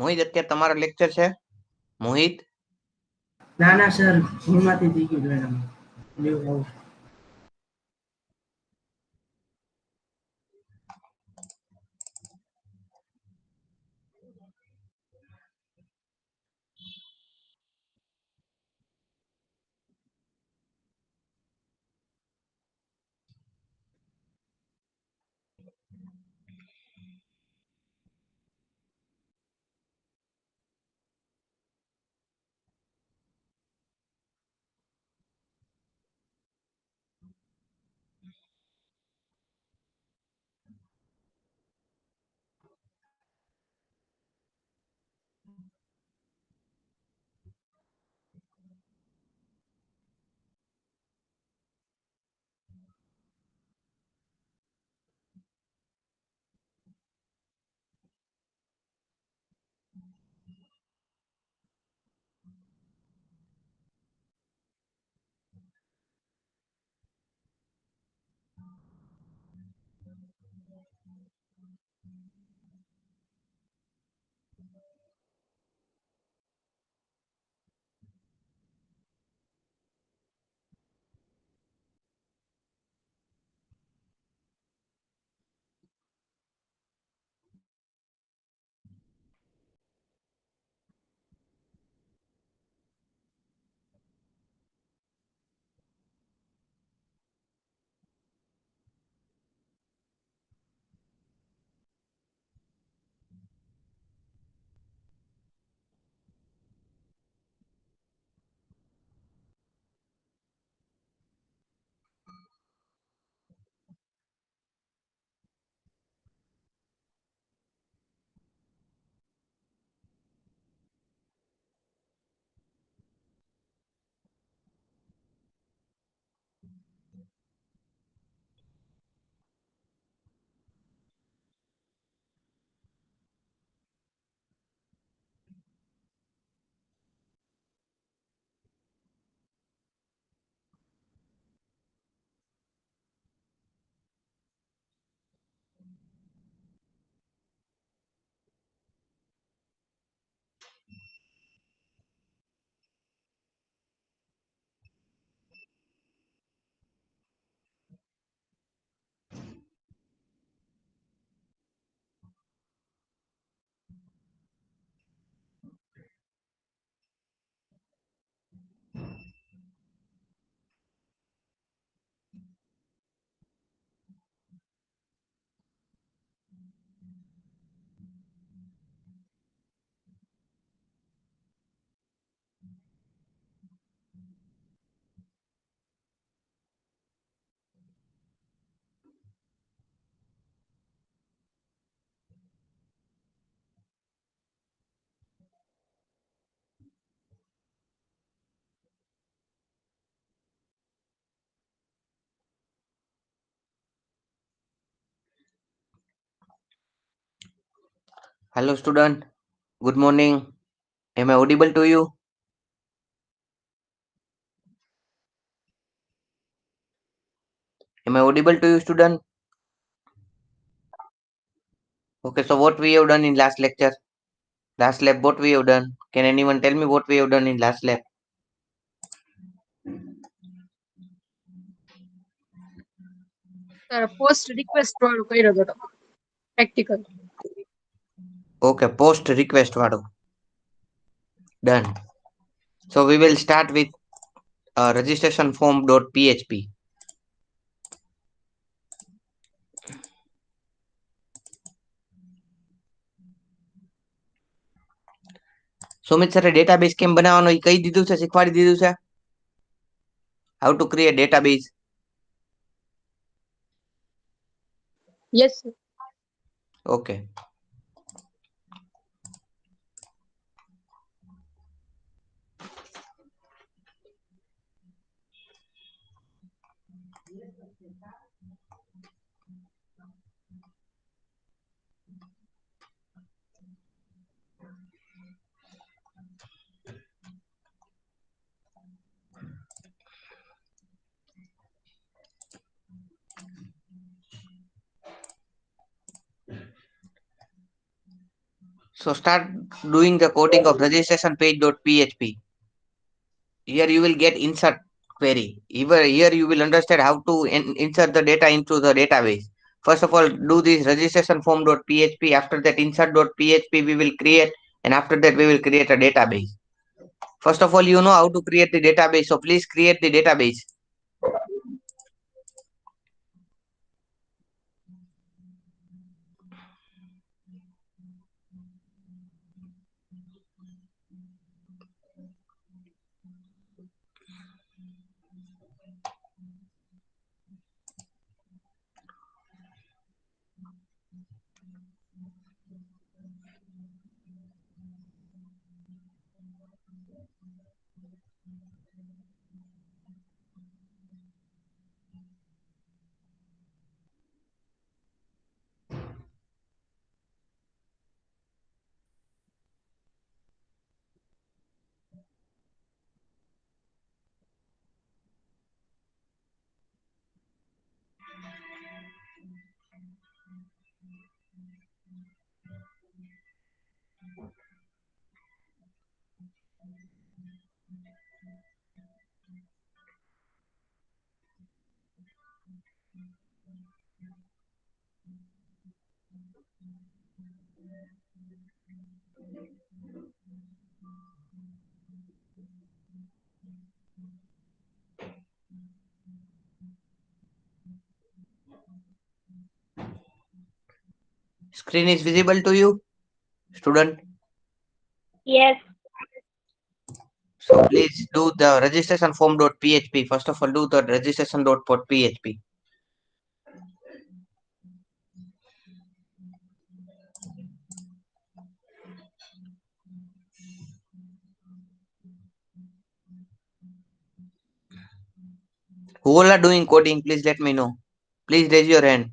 મોહિત અત્યારે તમારો લેક્ચર છે? મોહિત ના સર, ભૂલમાંથી થઈ ગયું madam. hello student, good morning. Am I audible to you? Am I audible to you, student? Okay, so what we have done in last lecture? Last lab, what we have done? Can anyone tell me what we have done in last lab? Sir post request વાળું કર્યો હતો practical. Okay, post request વાળું. Done. So we will start with registration form.php. Sumit સરે database કેમ બનાવવાનો એ કહી દીધું છે, શીખવાડી દીધું છે. How to create database. Yes sir. Okay. So start doing the coding of registration page.php. Here you will get insert query. Here you will understand how to insert the data into the database. First of all, do this registration form.php. After that, insert.php we will create, and after that we will create a database. First of all, you know how to create the database, so please create the database. Screen is visible to you, student? Yes. So please do the registration form.php. First of all, do the registration.php. Who all are doing coding? Please let me know. Please raise your hand.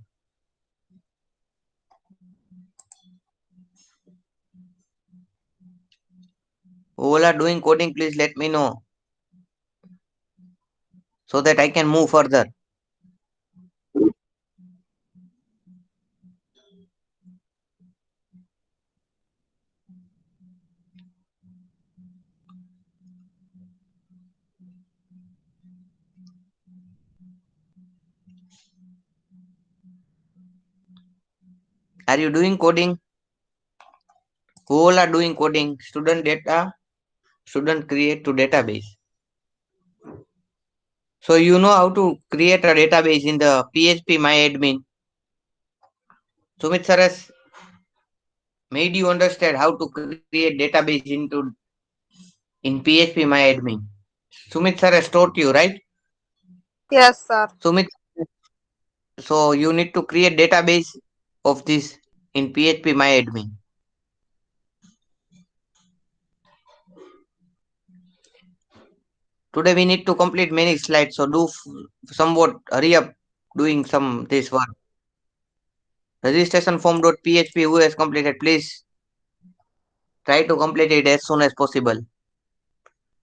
Who all are doing coding? Please let me know so that I can move further. Are you doing coding? Who all are doing coding? Student data, student create to database. So you know how to create a database in the PHP MyAdmin. Sumit sir has made you understand how to create database in PHP MyAdmin. Sumit sir has taught you, right? Yes, sir. Sumit, so you need to create database of this in PHP MyAdmin. Today we need to complete many slides, so do somewhat hurry up doing some this work. Registration form.php, who has completed, please try to complete it as soon as possible.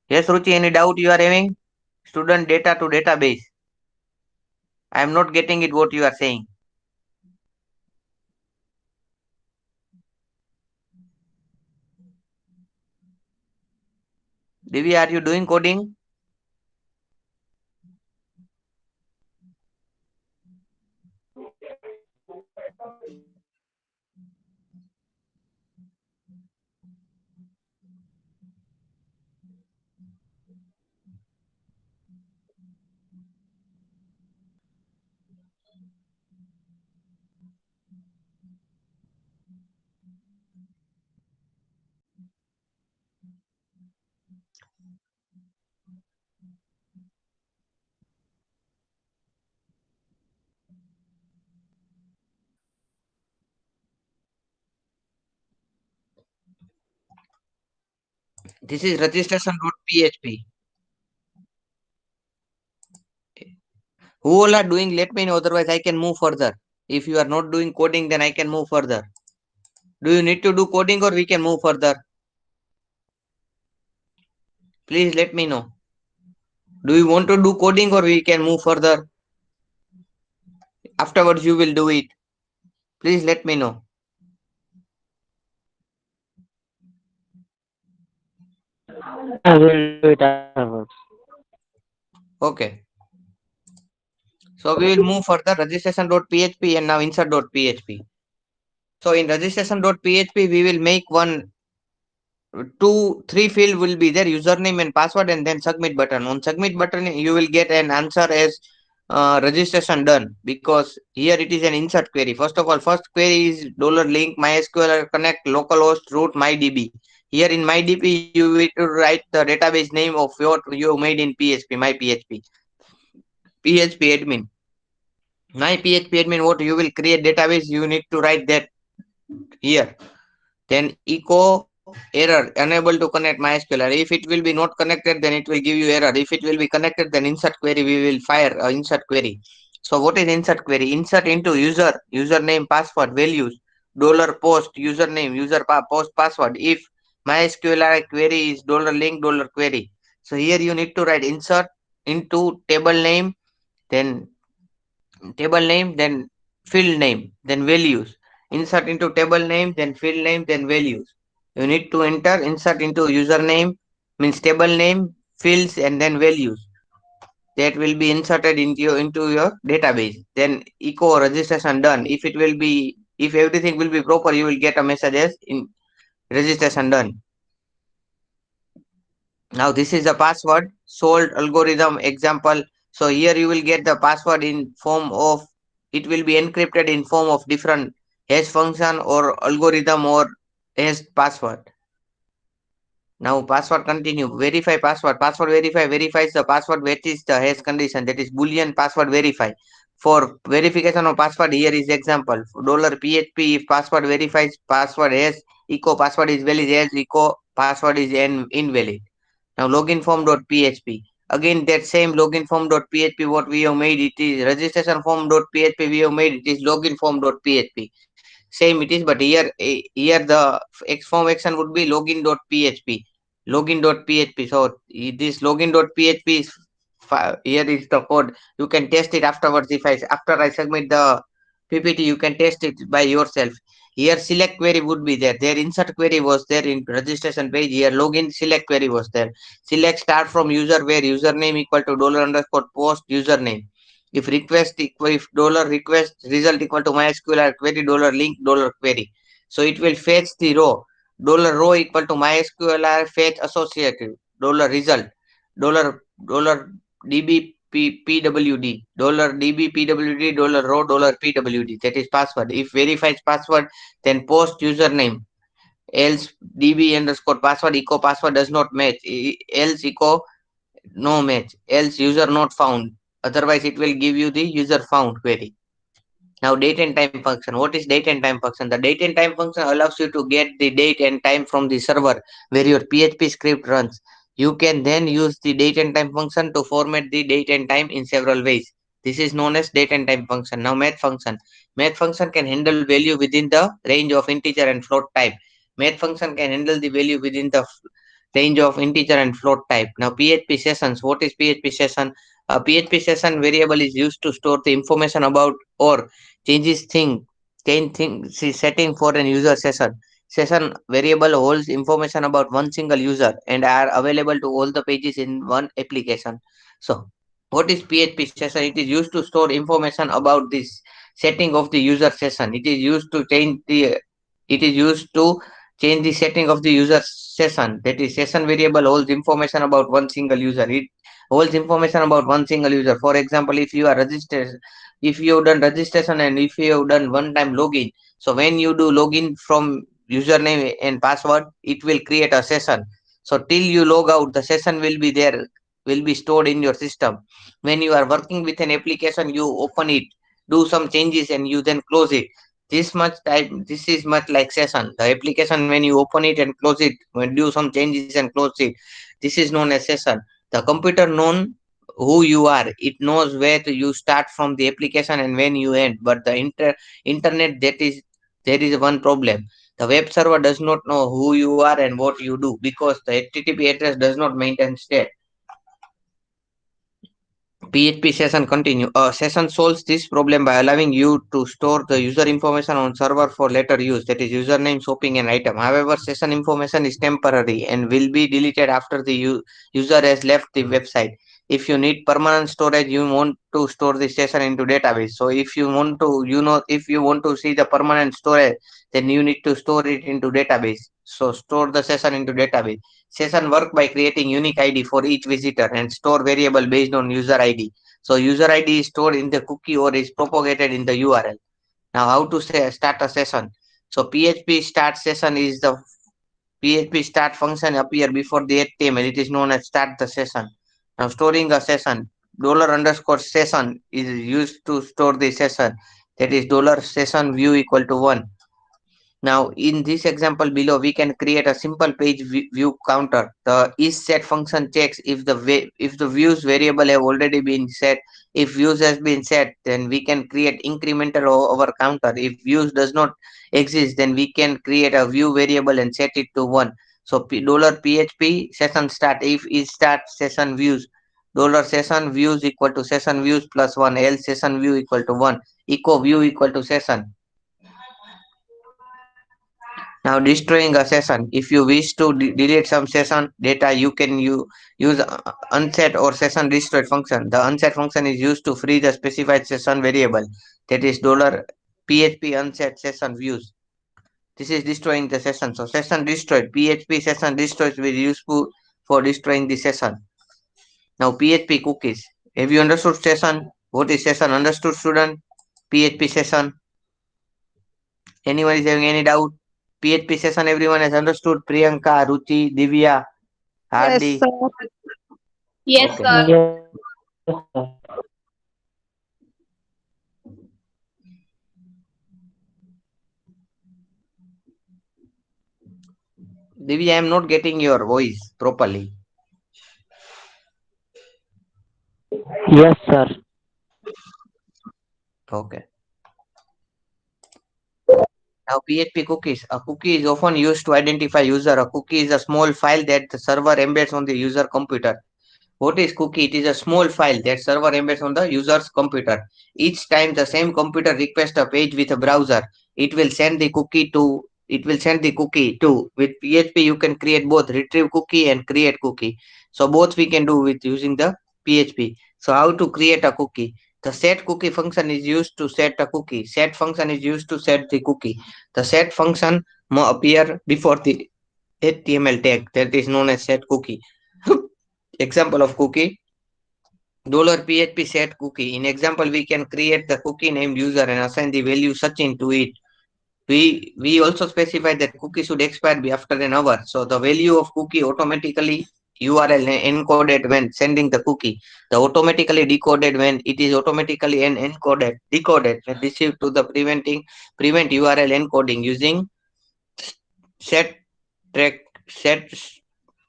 Yes, Ruchi, any doubt you are having? Student data to database. I am not getting it what you are saying. Divya, are you doing coding? This is registration.php. Who all are doing, let me know, otherwise I can move further. If you are not doing coding, then I can move further. Do you need to do coding or we can move further? Please let me know. Do you want to do coding or we can move further? Afterwards you will do it. Please let me know. I will do it afterwards. Okay. So we will move further registration.php and now insert.php. So in registration.php, we will make one, two, three field will be there, username and password, and then submit button. On submit button, you will get an answer as registration done, because here it is an insert query. First of all, first query is $link MySQL connect localhost root mydb. Here in mydb, you will to write the database name of what you made in PHP, my PHP, PHP admin. My PHP admin, what you will create database, you need to write that here. Then echo error, unable to connect MySQL. If it will be not connected, then it will give you error. If it will be connected, then insert query, we will fire insert query. So what is insert query? Insert into user, username, password, values, $post, username, post password. If MySQL query is $link, query. So here you need to write insert into table name, then field name, then values. Insert into table name, then field name, then values. You need to enter insert into username, means table name, fields, and then values. That will be inserted into your database. Then echo registration done. If everything will be proper, you will get a message as in registration done. Now this is the password sold algorithm example. So here you will get the password in form of, it will be encrypted in form of different hash function or algorithm or hash password. Now password continue. Verify password. Password verify verifies the password which is the hash condition, that is boolean password verify. For verification of password, here is example. $PHP, if password verifies password hash echo password is valid, hash echo password is invalid. Now login form.php. Again that same login form.php what we have made, it is registration form.php we have made, it is login form.php. Same it is, but here the X form action would be login.php. Login.php. So this login.php is here is the code. You can test it afterwards. If I after I submit the PPT, you can test it by yourself. Here select query would be there. There insert query was there in registration page. Here login select query was there. Select start from user where username equal to $post username. If request equal, if $request result equal to MySQL query $link query. So it will fetch the row. $row equal to MySQL fetch associated $result dollar db pwd $db pwd $row pwd, that is password. If verifies password, then post username, else db underscore password echo password does not match, else echo no match, else user not found, otherwise it will give you the user found query. Now date and time function. What is date and time function? The date and time function allows you to get the date and time from the server where your PHP script runs. You can then use the date and time function to format the date and time in several ways. This is known as date and time function. Now math function. Math function can handle value within the range of integer and float type. Math function can handle the value within the range of integer and float type. Now PHP sessions. What is PHP session? A PHP session variable is used to store the information about or changes thing change thing see setting for an user session. Session variable holds information about one single user and are available to all the pages in one application. So what is PHP session? It is used to store information about this setting of the user session. It is used to change the setting of the user session. That is session variable holds information about one single user. It holds information about one single user. For example, if you are registered, if you have done registration and if you have done one time login, so when you do login from username and password, it will create a session. So till you log out, the session will be there, will be stored in your system. When you are working with an application, you open it, do some changes, and you then close it. This is much like session. The application, when you open it and close it, when do some changes and close it, this is known as session. The computer known who you are, it knows where you start from the application and when you end, but the internet, that is, there is one problem. The web server does not know who you are and what you do, because the HTTP address does not maintain state. PHP session continue. A session solves this problem by allowing you to store the user information on server for later use, that is username, shopping and item. However, session information is temporary and will be deleted after the user has left the website. If you need permanent storage, you want to store the session into database. So if you want to, if you want to see the permanent storage, then you need to store it into database. So store the session into database. Session work by creating unique ID for each visitor and store variable based on user ID. So user ID is stored in the cookie or is propagated in the URL. Now how to start a session? So PHP start session is the PHP start function appear before the HTML. It is known as start the session. Now storing a session, $_session is used to store the session. That is $session view equal to 1. Now, in this example below, we can create a simple page view counter. The isSet function checks if the views variable have already been set. If views has been set, then we can create incremental over counter. If views does not exist, then we can create a view variable and set it to 1. So $PHP session start if is start session views. $session views equal to session views plus 1, else session view equal to 1, echo view equal to session. Now destroying a session. If you wish to delete some session data, you can use unset or session destroyed function. The unset function is used to free the specified session variable. That is $PHP unset session views. This is destroying the session. So session destroyed. PHP session destroyed will be useful for destroying the session. Now PHP cookies. Have you understood session? What is session? Understood, student? PHP session. Anyone is having any doubt? PHP session everyone has understood. Priyanka, Ruchi, Divya, Yes, Hardy. sir. Yes, Okay. sir. Yes, sir. Divya, I am not getting your voice properly. Yes, sir. Okay. Now PHP cookies. A cookie is often used to identify user. A cookie is a small file that the server embeds on the user computer. What is cookie? It is a small file that server embeds on the user's computer. Each time the same computer requests a page with a browser, it will send the cookie to with PHP you can create both retrieve cookie and create cookie. So both we can do with using the PHP. So how to create a cookie? The set cookie function is used to set a cookie. Set function is used to set the cookie. The set function must appear before the HTML tag that is known as set cookie. Example of cookie $PHP set cookie. In example, we can create the cookie named user and assign the value Sachin to it. We also specify that cookie should expire after an hour. So the value of cookie automatically URL encoded when sending the cookie. The automatically decoded when it is automatically decoded when received to the prevent URL encoding using set track set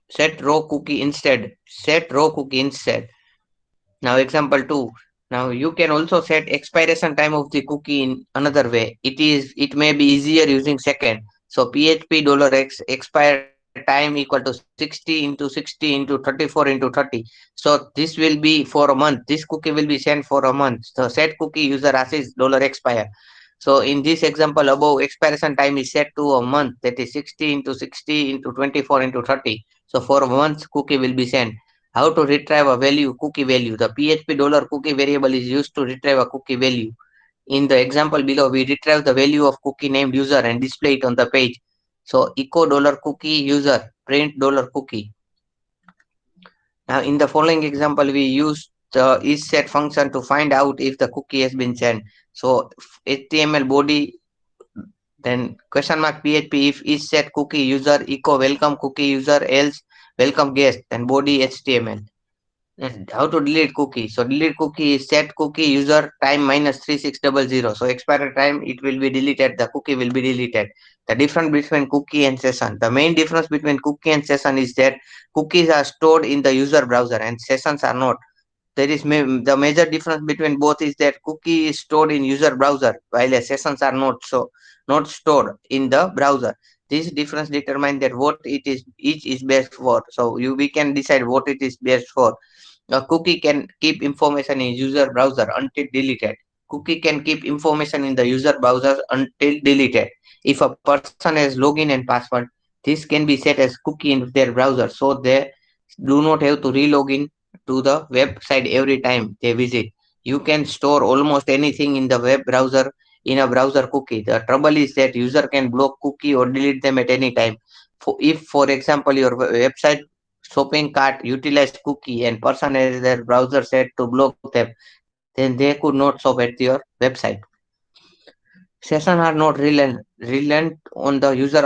set row cookie instead. Set row cookie instead. Now example 2. Now you can also set expiration time of the cookie in another way. It may be easier using second. So PHP $x expire time equal to 60 into 60 into 34 into 30. So this will be for a month. This cookie will be sent for a month. So set cookie user assist $expire. So in this example above, expiration time is set to a month, that is 60 into 60 into 24 into 30. So for a month cookie will be sent. How to retrieve a cookie value? The PHP $cookie variable is used to retrieve a cookie value. In the example below, we retrieve the value of cookie named user and display it on the page. So echo $cookie user, print $cookie. Now in the following example, we use the isSet function to find out if the cookie has been sent. So HTML body, then question mark PHP if isSet cookie user echo welcome cookie user else welcome guest and body HTML. And how to delete cookie? So delete cookie is set cookie user time minus 3600. So expiry time it will be deleted. The cookie will be deleted. The difference between cookie and session. The main difference between cookie and session is that cookies are stored in the user browser and sessions are not. There is the major difference between both is that cookie is stored in user browser while sessions are not stored in the browser. This difference determines that what it is each is best for. So we can decide what it is best for. A cookie can keep information in user browser until deleted. Cookie can keep information in the user browser until deleted. If a person has login and password, this can be set as cookie in their browser, so they do not have to re-log in to the website every time they visit. You can store almost anything in the web browser in a browser cookie. The trouble is that user can block cookie or delete them at any time. If, for example, your website shopping cart utilize cookie and person has their browser set to block them, then they could not shop at your website. Sessions are not reliant on the user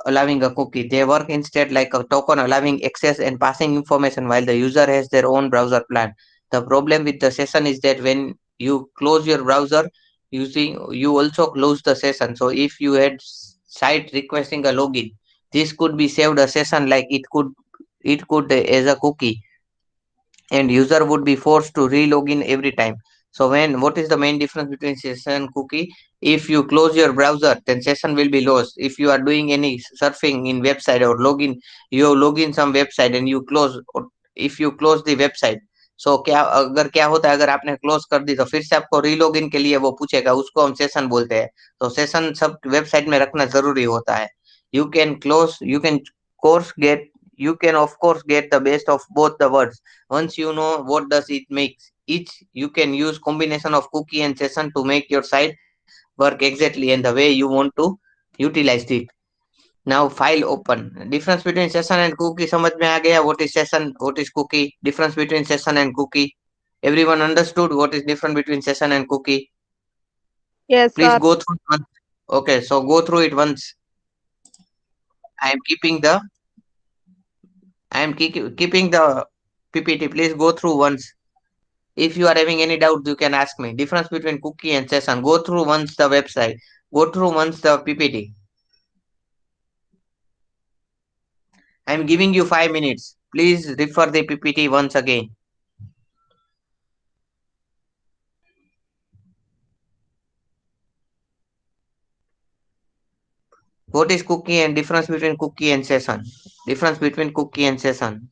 allowing a cookie. They work instead like a token allowing access and passing information while the user has their own browser plan. The problem with the session is that when you close your browser using you also close the session. So if you had site requesting a login, this could be saved a session like it could as a cookie, and user would be forced to re-log in every time. So when what is the main difference between session and cookie? If you close your browser, then session will be lost. If you are doing any surfing in website or login, you log in some website and you close, or if you close the website, so क्या होता है अगर आपने close कर दी तो फिर से आपको रीलॉग इन के लिए वो पूछेगा, उसको हम सेशन बोलते हैं। तो सेशन सब वेबसाइट में रखना जरूरी होता है। You can close you can course gate you can of course get the best of both the worlds. Once you know what does it makes each, you can use combination of cookie and session to make your site work exactly and the way you want to utilize it. Now file open. Difference between session and cookie समझ में आ गया? What is session, what is cookie? Difference between session and cookie. Everyone understood what is different between session and cookie? Yes, Please sir. go through it once. Okay, so go through it once. I am keeping the keeping the PPT. Please go through once. If you are having any doubts, you can ask me. Difference between cookie and session. Go through once the website. Go through once the PPT. I am giving you 5 minutes. Please refer the PPT once again. What is cookie and difference between cookie and session? Difference between cookie and session.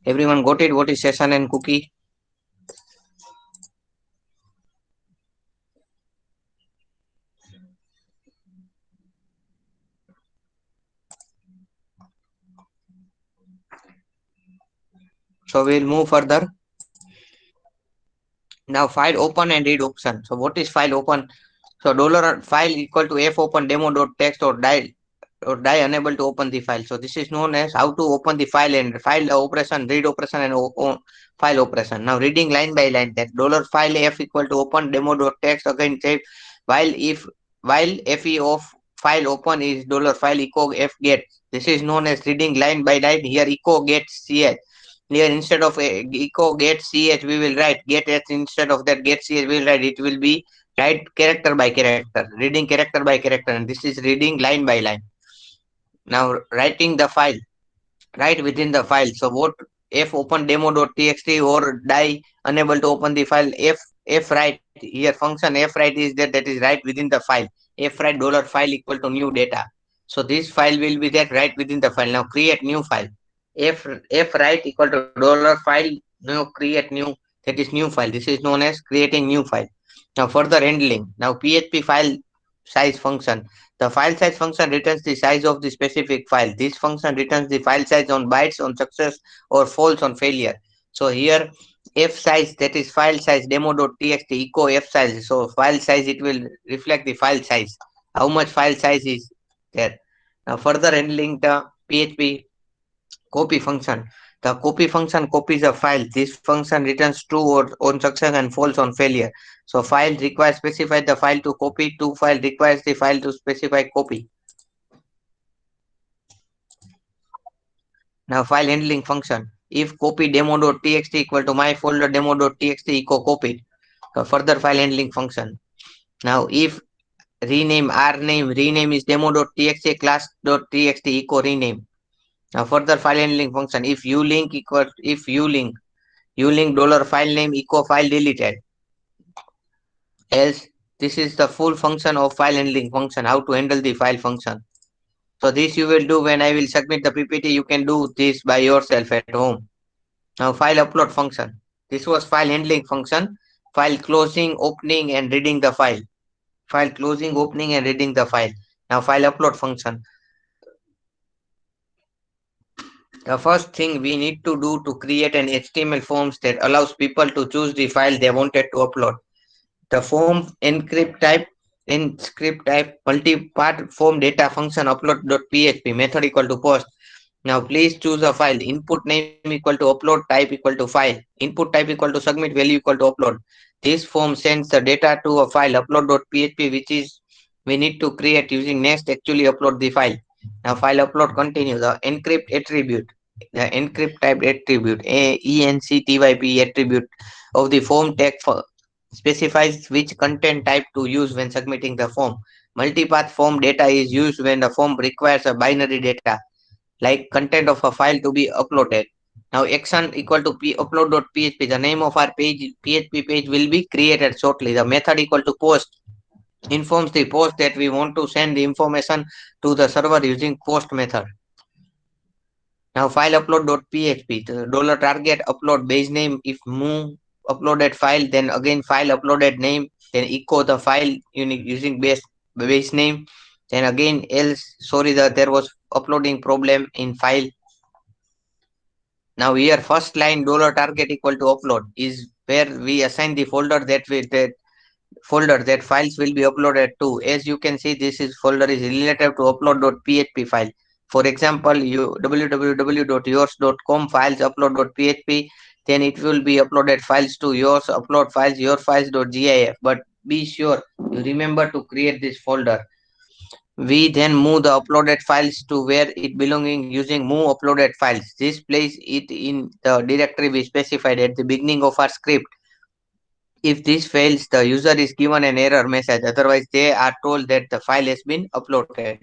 Everyone got it? What is session and cookie? So we'll move further. Now file open and read option. So what is file open? So dollar file equal to f open demo.txt or die unable to open the file. So this is known as how to open the file and file operation, read operation and file operation. Now reading line by line, that dollar file f equal to open demo.txt again say while fe of file open is dollar file echo f get. This is known as reading line by line. Here echo get ch. Here instead of echo get ch we will write get h, instead of that get ch we will write it will be write character by character, reading character by character, and this is reading line by line. Now writing the file, right within the file. So what f open demo.txt or die unable to open the file, f write here function f write is that is right within the file. F write dollar file equal to new data. So this file will be that right within the file. Now create new file. F write equal to dollar file. Now create new, that is new file. This is known as creating new file. Now further handling. Now PHP file size function. The file size function returns the size of the specific file. This function returns the file size on bytes on success or false on failure. So here f size, that is file size demo.txt echo f size. So file size, it will reflect the file size. How much file size is there. Now further handling the PHP copy function. The copy function copies a file. This function returns true or on success and false on failure. So file requires specify the file to copy. To file requires the file to specify copy. Now file handling function. If copy demo.txt equal to my folder demo.txt echo copied. So further file handling function. Now if rename rename is demo.txt class.txt echo rename. Now further file handling function. If ulink equal if ulink dollar file name echo file deleted. Else, this is the full function of file handling function, how to handle the file function. So this you will do when I will submit the PPT. You can do this by yourself at home. Now file upload function. This was file handling function. File closing, opening and reading the file. File closing, opening and reading the file. Now file upload function. The first thing we need to do to create an HTML forms that allows people to choose the file they wanted to upload. The form inscript type multi-part form data function upload.php method equal to post. Now please choose a file. Input name equal to upload, type equal to file. Input type equal to submit, value equal to upload. This form sends the data to a file upload.php, which is we need to create using next actually upload the file. Now file upload continue. The encrypt attribute. The encrypt type attribute enctyp attribute of the form text specifies which content type to use when submitting the form. Multipath form data is used when the form requires a binary data, like content of a file to be uploaded. Now action equal to upload.php. The name of our page, PHP page will be created shortly. The method equal to post informs the post that we want to send the information to the server using post method. Now file upload.php. The dollar target upload base name. If move uploaded file, then again file uploaded name, then echo the file using base name, then again else sorry that there was uploading problem in file. Now here first line dollar target equal to upload is where we assign the folder that files will be uploaded to. As you can see, this is folder is related to upload.php file. For example, you www.yours.com files upload.php, then it will be uploaded files to yours upload files your files.gif. But be sure you remember to create this folder. We then move the uploaded files to where it belonging using move uploaded files. This place it in the directory we specified at the beginning of our script. If this fails, the user is given an error message. Otherwise, they are told that the file has been uploaded.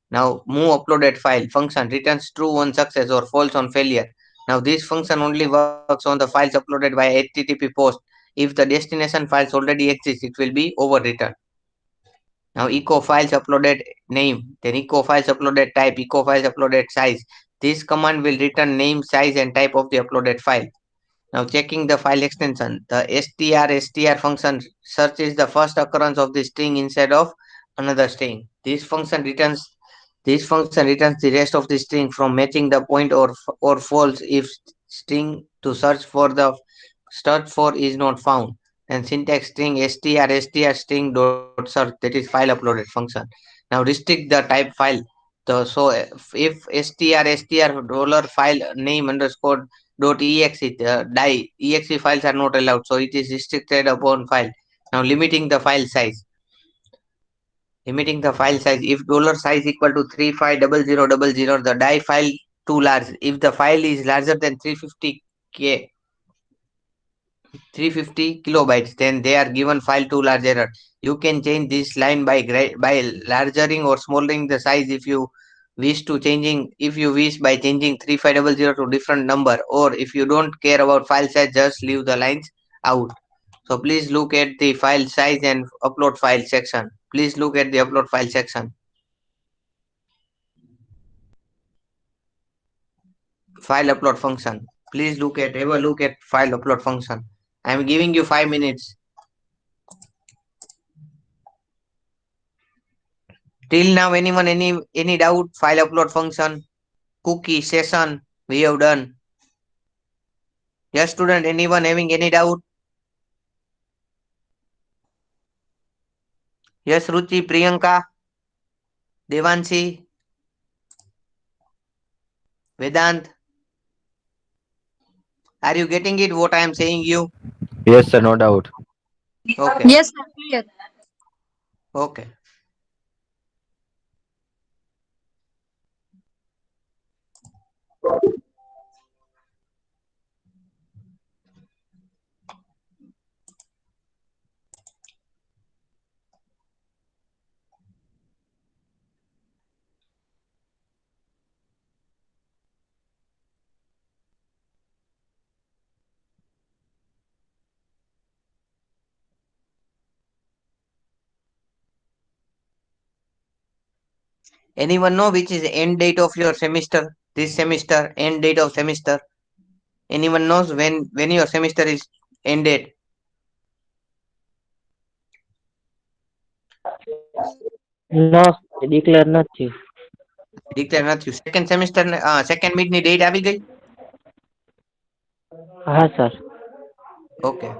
Now, move uploaded file function returns true on success or false on failure. Now, this function only works on the files uploaded by HTTP post. If the destination files already exist, it will be overwritten. Now, echo files uploaded name, then echo files uploaded type, echo files uploaded size. This command will return name, size, and type of the uploaded file. Now checking the file extension, the str function searches the first occurrence of the string instead of another string. This function returns the rest of the string from matching the point or false if string to search for is not found. And syntax string str string dot search, that is file uploaded function. Now restrict the type file. So if str dollar file name underscore dot exe die exe files are not allowed, so it is restricted upon file. Now limiting the file size. If dollar size equal to 350000, the die file too large. If the file is larger than 350k, 350 kilobytes, then they are given file to large error. You can change this line by largering or smaller the size if you wish by changing 3500 to different number, or if you don't care about file size, just leave the lines out. So please look at the file size and upload file section. Please look at the upload file section. File upload function. Please have a look at file upload function. I am giving you 5 minutes. Till now, anyone any doubt? File upload function, cookie session, we have done. Yes, student. Anyone having any doubt? Yes, Ruchi, Priyanka, Devanshi, Vedant. Are you getting it? What I am saying you? Yes, sir, no doubt. Okay. Yes, sir. Clear. Okay. Anyone know which is end date of your semester? This semester, end date of semester. Anyone knows when your semester is ended? No, declare નથી. Declare નથી. Second semester, second mid ની date આવી ગઈ? હા, sir. Okay.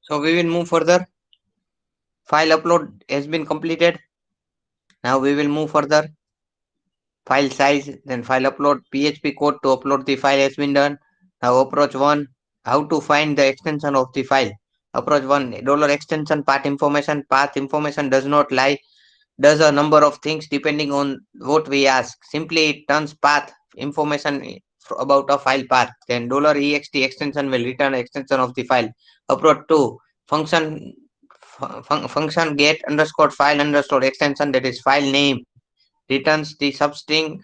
So we will move further. File upload has been completed. Now we will move further. File size, then file upload, PHP code to upload the file has been done. Now approach 1, how to find the extension of the file. Approach 1, $extension path information does not lie, does a number of things depending on what we ask. Simply it turns path information about a file path. Then $ext extension will return extension of the file. Approach 2, function get underscore file underscore extension, that is file name, returns the substring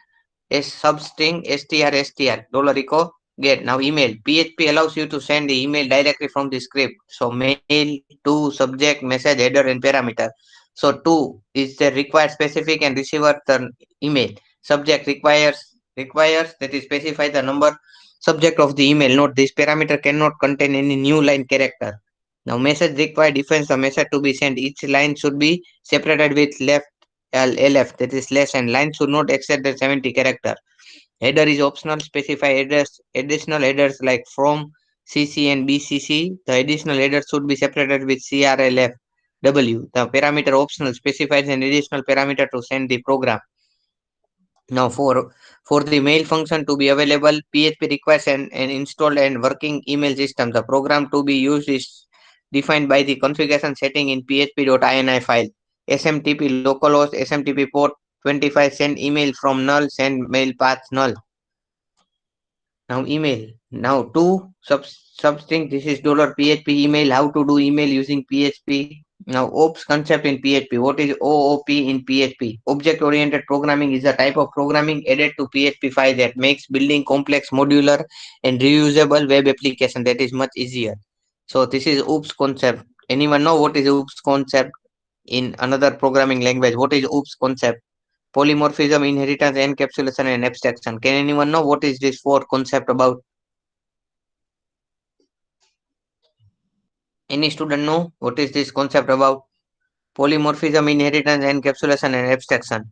str $echo get. Now email, PHP allows you to send the email directly from the script. So mail to subject message header and parameter. So to is the required specific and receiver the email. Subject requires that is specify the number subject of the email. Note this parameter cannot contain any new line character. Now message required defines the message to be sent. Each line should be separated with left LF, that is less, and line should not exceed the 70 character. Header is optional. Specify additional headers like from CC and BCC. The additional header should be separated with CRLF W. The parameter optional specifies an additional parameter to send the program. Now for the mail function to be available, PHP requires an installed and working email system. The program to be used is defined by the configuration setting in php.ini file. SMTP localhost, SMTP port 25, send email from null, send mail path null. Now email. Now to substring, this is $PHP email. How to do email using PHP. Now OOPS concept in PHP. What is OOP in PHP? Object oriented programming is a type of programming added to PHP 5 that makes building complex, modular and reusable web application that is much easier. So this is OOPS concept. Anyone know what is OOPS concept in another programming language? What is OOPS concept? Polymorphism, inheritance, encapsulation, and abstraction. Can anyone know what is this four concept about? Any student know what is this concept about? Polymorphism, inheritance, encapsulation, and abstraction.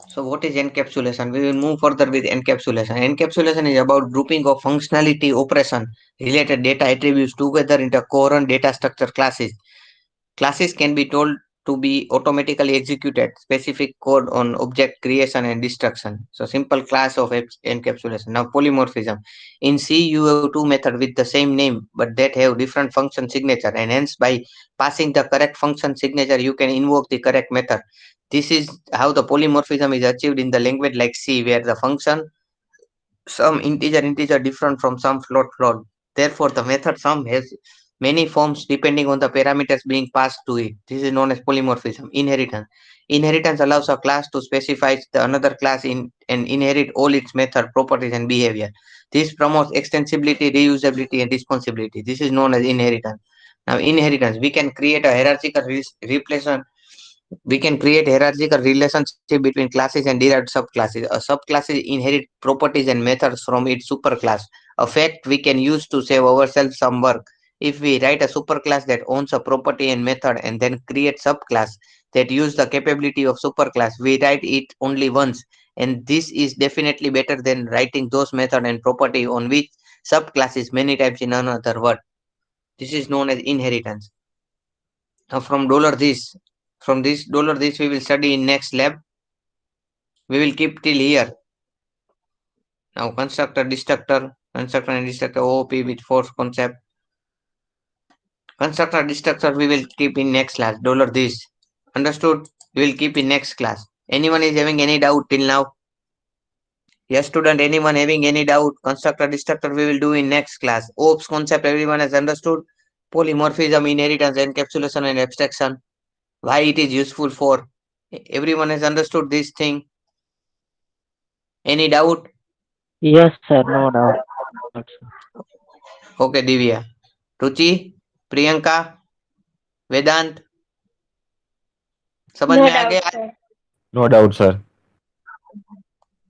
So what is encapsulation? We will move further with encapsulation. Encapsulation is about grouping of functionality operation related data attributes together into coherent data structure classes. Classes can be told to be automatically executed specific code on object creation and destruction. So simple class of encapsulation. Now polymorphism. In C, you have two methods with the same name but that have different function signature, and hence by passing the correct function signature, you can invoke the correct method. This is how the polymorphism is achieved in the language like C, where the function some integer different from some float. Therefore, the method sum has many forms depending on the parameters being passed to it. This is known as polymorphism. Inheritance. Inheritance allows a class to specify the another class in and inherit all its method, properties, and behavior. This promotes extensibility, reusability, and responsibility. This is known as inheritance. Now, inheritance, we can create a hierarchical replacement. We can create hierarchical relationship between classes and derived subclasses. A subclass inherit properties and methods from its superclass. A fact we can use to save ourselves some work. If we write a superclass that owns a property and method and then create subclass that use the capability of superclass, we write it only once. And this is definitely better than writing those method and property on which subclasses many times in another word. This is known as inheritance. Now from this dollar this we will study in next lab. We will keep till here. Now constructor and destructor OOP with force concept. Constructor destructor we will keep in next class. Dollar this. Understood? We will keep in next class. Anyone is having any doubt till now? Yes, student, anyone having any doubt? Constructor destructor we will do in next class. OOPS concept everyone has understood. Polymorphism, inheritance, encapsulation and abstraction. Why it is useful for. Everyone has understood this thing. Any doubt? Yes, sir. No doubt. Sir. Okay, Divya. रुचि, प्रियंका, वेदांत, समझ No में आ doubt, गया? sir. No doubt, sir.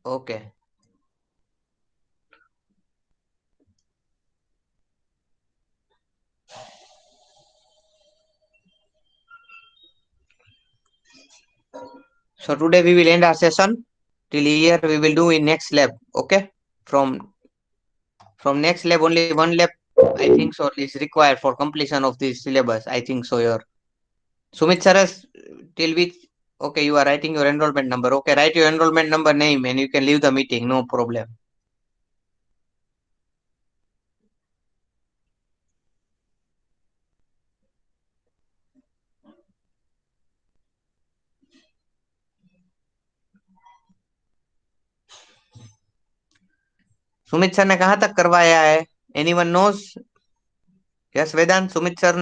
Okay. So today we will end our session. Till here we will do in next lab. Okay. From next lab only one lab I think so is required for completion of this syllabus. I think so. Your Sumit Saras till which okay you are writing your enrollment number. Okay, write your enrollment number name and you can leave the meeting. No problem. Sumit sir ने कहाँ तक करवाया है? Anyone knows? Yes, Vedant Sumit sir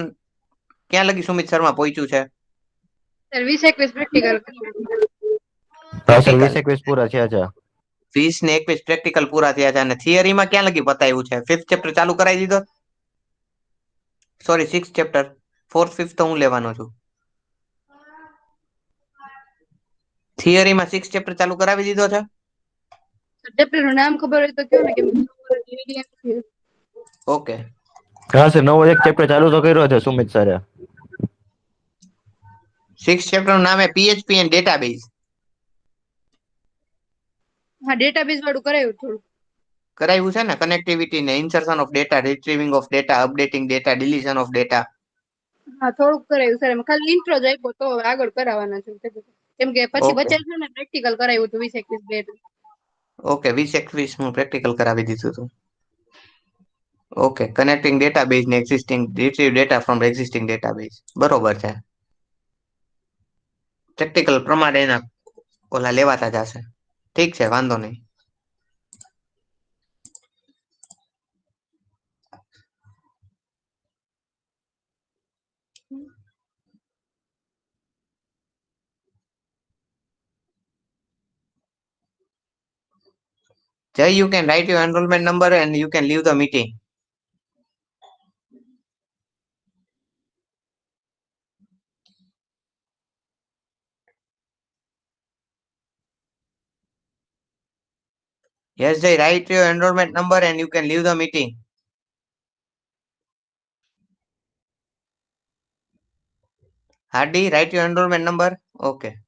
ક્યાં લગી સુમિત શર્મા પહોંચ્યું છે? Sir 20-21 practical. હા સર પ્રેક્ટિકલ 20-21 પૂરા થયા છે. 20 ને 21 પ્રેક્ટિકલ પૂરા થયા છે અને થિયરીમાં ક્યાં લગી પતાવ્યું છે? 5th ચેપ્ટર ચાલુ કરાવી દીધો? Sorry 6th chapter 4th 5th તો હું લેવાનો છું. થિયરીમાં 6th ચેપ્ટર ચાલુ કરાવી દીધો છે? ચેપ્ટર નું નામ ખબર હોય તો કયો ને કેમ. ઓકે. હા સર નવો એક ચેપ્ટર ચાલુ તો કર્યો છે સુમિત સરે. 6th ચેપ્ટર નું નામ છે PHP એન્ડ ડેટાબેઝ. હા ડેટાબેઝ વાળું કરાયું થોડું. કરાવ્યું છે ને કનેક્ટિવિટી ને insertion of data, retrieving of data, updating data, deletion of data. હા થોડુંક કરાયું સર એમાં ખાલી ઇન્ટ્રો જ આપ્યો તો હવે આગળ કરાવવાના છે કેમ કે પછી ઓકે બચેલ છે ને પ્રેક્ટિકલ કરાવ્યું હતું 20-21 ઓકે 20-21 નું પ્રેક્ટિકલ કરાવી દીધું હતું. ઓકે કનેક્ટિંગ ડેટાબેઝ ને existing retrieve data from existing database બરોબર છે. પ્રેક્ટિકલ પ્રમાણે એના ઓલા લેવાતા જશે. ઠીક છે વાંધો નહીં. Jay, you can write your enrollment number and you can leave the meeting. Yes, Jay, write your enrollment number and you can leave the meeting. Hardy, write your enrollment number. Okay.